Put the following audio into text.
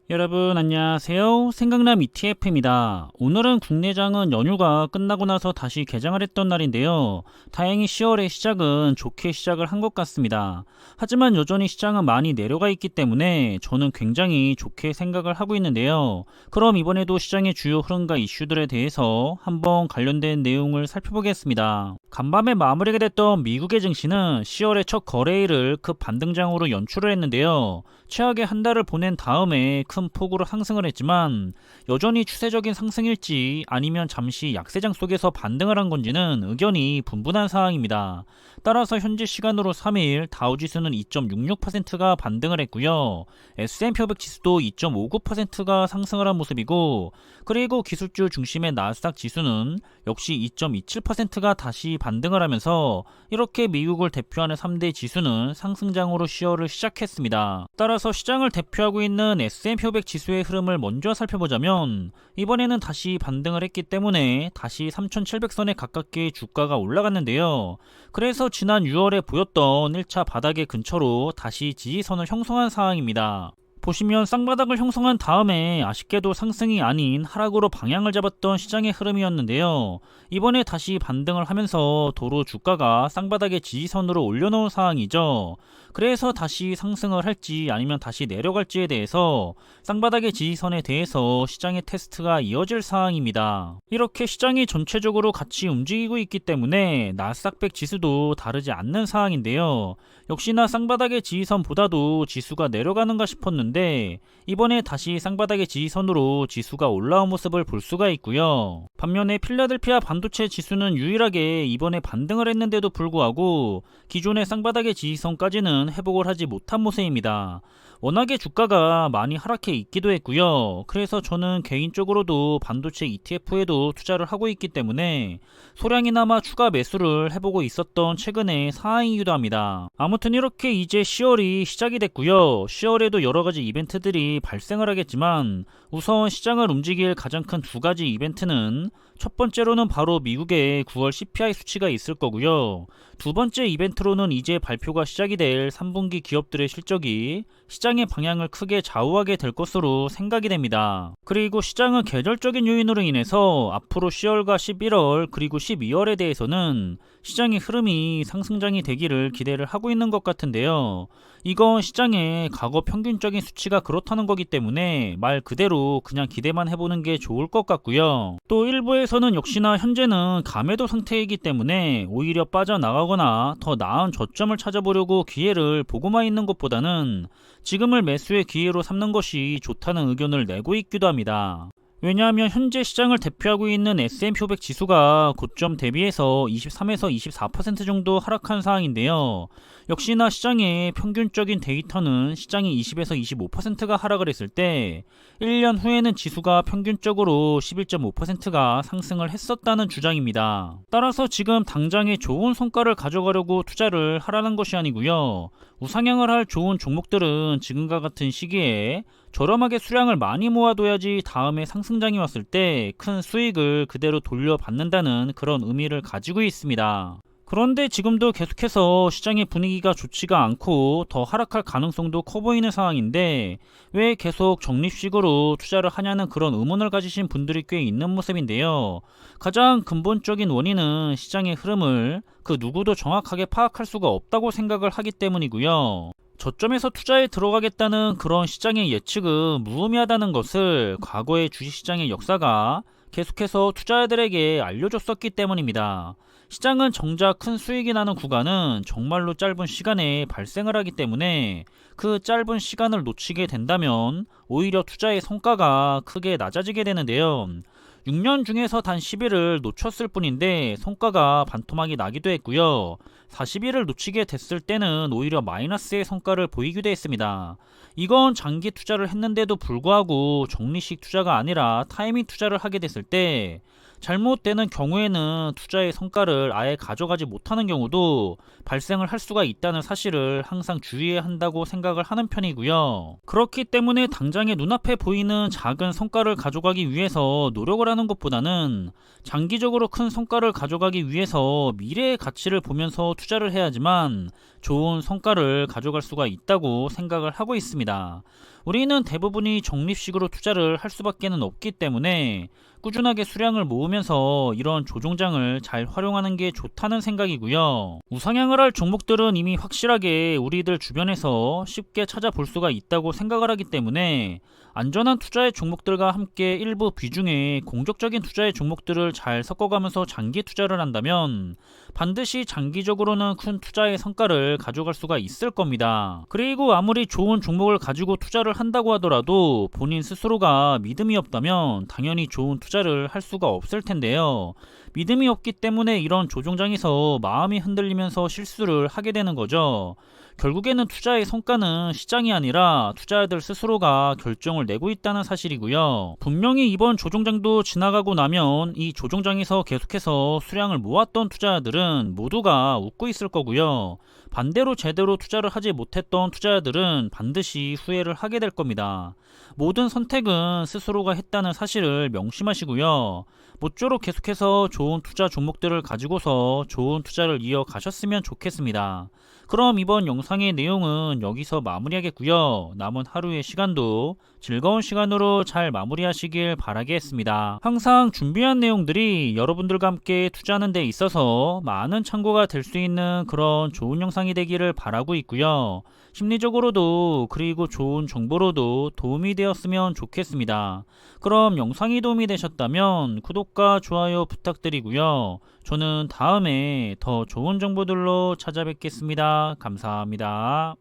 여러분 안녕하세요. 생각남 ETF입니다. 오늘은 국내장은 연휴가 끝나고 나서 다시 개장을 했던 날인데요. 다행히 10월의 시작은 좋게 시작을 한 것 같습니다. 하지만 여전히 시장은 많이 내려가 있기 때문에 저는 굉장히 좋게 생각을 하고 있는데요. 그럼 이번에도 시장의 주요 흐름과 이슈들에 대해서 한번 관련된 내용을 살펴보겠습니다. 간밤에 마무리가 됐던 미국의 증시는 10월의 첫 거래일을 급 반등장으로 연출을 했는데요. 최악의 한 달을 보낸 다음에 큰 폭으로 상승을 했지만 여전히 추세적인 상승일지 아니면 잠시 약세장 속에서 반등을 한 건지는 의견이 분분한 상황입니다. 따라서 현재 시간으로 3일 다우지수는 2.66%가 반등을 했고요. S&P 500 지수도 2.59%가 상승을 한 모습이고, 그리고 기술주 중심의 나스닥 지수는 역시 2.27%가 다시 반등을 하면서 이렇게 미국을 대표하는 3대 지수는 상승장으로 10월을 시작했습니다. 따라서 시장을 대표하고 있는 S&P 500 지수의 흐름을 먼저 살펴보자면 이번에는 다시 반등을 했기 때문에 다시 3,700선에 가깝게 주가가 올라갔는데요. 그래서 지난 6월에 보였던 1차 바닥의 근처로 다시 지지선을 형성한 상황입니다. 보시면 쌍바닥을 형성한 다음에 아쉽게도 상승이 아닌 하락으로 방향을 잡았던 시장의 흐름이었는데요. 이번에 다시 반등을 하면서 도로 주가가 쌍바닥의 지지선으로 올려놓은 상황이죠. 그래서 다시 상승을 할지 아니면 다시 내려갈지에 대해서 쌍바닥의 지지선에 대해서 시장의 테스트가 이어질 상황입니다. 이렇게 시장이 전체적으로 같이 움직이고 있기 때문에 나스닥 100 지수도 다르지 않는 상황인데요. 역시나 쌍바닥의 지지선보다도 지수가 내려가는가 싶었는데 이번에 다시 쌍바닥의 지지선으로 지수가 올라온 모습을 볼 수가 있고요. 반면에 필라델피아 반도체 지수는 유일하게 이번에 반등을 했는데도 불구하고 기존의 쌍바닥의 지지선까지는 회복을 하지 못한 모습입니다. 워낙에 주가가 많이 하락해 있기도 했고요. 그래서 저는 개인적으로도 반도체 ETF에도 투자를 하고 있기 때문에 소량이나마 추가 매수를 해보고 있었던 최근의 상황이기도 합니다. 아무튼 이렇게 이제 10월이 시작이 됐고요. 10월에도 여러가지 이벤트들이 발생을 하겠지만 우선 시장을 움직일 가장 큰 두 가지 이벤트는 첫 번째로는 바로 미국의 9월 CPI 수치가 있을 거고요. 두 번째 이벤트로는 이제 발표가 시작이 될 3분기 기업들의 실적이 시장의 방향을 크게 좌우하게 될 것으로 생각이 됩니다. 그리고 시장은 계절적인 요인으로 인해서 앞으로 10월과 11월 그리고 12월에 대해서는 시장의 흐름이 상승장이 되기를 기대를 하고 있는 것 같은데요. 이건 시장의 과거 평균적인 수치가 그렇다는 거기 때문에 말 그대로 그냥 기대만 해보는 게 좋을 것 같고요. 또 일부에서는 역시나 현재는 감매도 상태이기 때문에 오히려 빠져나가거나 더 나은 저점을 찾아보려고 기회를 보고만 있는 것보다는 지금을 매수의 기회로 삼는 것이 좋다는 의견을 내고 있기도 합니다. 왜냐하면 현재 시장을 대표하고 있는 S&P 500 지수가 고점 대비해서 23에서 24% 정도 하락한 상황인데요. 역시나 시장의 평균적인 데이터는 시장이 20에서 25%가 하락을 했을 때 1년 후에는 지수가 평균적으로 11.5%가 상승을 했었다는 주장입니다. 따라서 지금 당장에 좋은 성과를 가져가려고 투자를 하라는 것이 아니고요. 우상향을 할 좋은 종목들은 지금과 같은 시기에 저렴하게 수량을 많이 모아둬야지 다음에 상승장이 왔을 때 큰 수익을 그대로 돌려받는다는 그런 의미를 가지고 있습니다. 그런데 지금도 계속해서 시장의 분위기가 좋지가 않고 더 하락할 가능성도 커 보이는 상황인데 왜 계속 적립식으로 투자를 하냐는 그런 의문을 가지신 분들이 꽤 있는 모습인데요. 가장 근본적인 원인은 시장의 흐름을 그 누구도 정확하게 파악할 수가 없다고 생각을 하기 때문이고요. 저점에서 투자에 들어가겠다는 그런 시장의 예측은 무의미하다는 것을 과거의 주식시장의 역사가 계속해서 투자자들에게 알려줬었기 때문입니다. 시장은 정작 큰 수익이 나는 구간은 정말로 짧은 시간에 발생을 하기 때문에 그 짧은 시간을 놓치게 된다면 오히려 투자의 성과가 크게 낮아지게 되는데요. 6년 중에서 단 10일을 놓쳤을 뿐인데 성과가 반토막이 나기도 했고요. 40일을 놓치게 됐을 때는 오히려 마이너스의 성과를 보이기도 했습니다. 이건 장기 투자를 했는데도 불구하고 적리식 투자가 아니라 타이밍 투자를 하게 됐을 때 잘못되는 경우에는 투자의 성과를 아예 가져가지 못하는 경우도 발생을 할 수가 있다는 사실을 항상 주의해야 한다고 생각을 하는 편이고요. 그렇기 때문에 당장에 눈앞에 보이는 작은 성과를 가져가기 위해서 노력을 하는 것보다는 장기적으로 큰 성과를 가져가기 위해서 미래의 가치를 보면서 투자를 해야지만 좋은 성과를 가져갈 수가 있다고 생각을 하고 있습니다. 우리는 대부분이 적립식으로 투자를 할 수밖에는 없기 때문에 꾸준하게 수량을 모으면서 이런 조종장을 잘 활용하는 게 좋다는 생각이고요. 우상향을 할 종목들은 이미 확실하게 우리들 주변에서 쉽게 찾아볼 수가 있다고 생각을 하기 때문에 안전한 투자의 종목들과 함께 일부 비중의 공격적인 투자의 종목들을 잘 섞어가면서 장기 투자를 한다면 반드시 장기적으로는 큰 투자의 성과를 가져갈 수가 있을 겁니다. 그리고 아무리 좋은 종목을 가지고 투자를 한다고 하더라도 본인 스스로가 믿음이 없다면 당연히 좋은 투자를 할 수가 없을 텐데요. 믿음이 없기 때문에 이런 조종장에서 마음이 흔들리면서 실수를 하게 되는 거죠. 결국에는 투자의 성과는 시장이 아니라 투자자들 스스로가 결정을 내고 있다는 사실이고요. 분명히 이번 조종장도 지나가고 나면 이 조종장에서 계속해서 수량을 모았던 투자자들은 모두가 웃고 있을 거고요. 반대로 제대로 투자를 하지 못했던 투자자들은 반드시 후회를 하게 될 겁니다. 모든 선택은 스스로가 했다는 사실을 명심하시고요. 모쪼록 계속해서 좋은 투자 종목들을 가지고서 좋은 투자를 이어가셨으면 좋겠습니다. 그럼 이번 영상의 내용은 여기서 마무리하겠고요. 남은 하루의 시간도 즐거운 시간으로 잘 마무리하시길 바라겠습니다. 항상 준비한 내용들이 여러분들과 함께 투자하는 데 있어서 많은 참고가 될 수 있는 그런 좋은 영상이 되기를 바라고 있고요. 심리적으로도 그리고 좋은 정보로도 도움이 되었으면 좋겠습니다. 그럼 영상이 도움이 되셨다면 구독과 좋아요 부탁드리고요. 저는 다음에 더 좋은 정보들로 찾아뵙겠습니다. 감사합니다.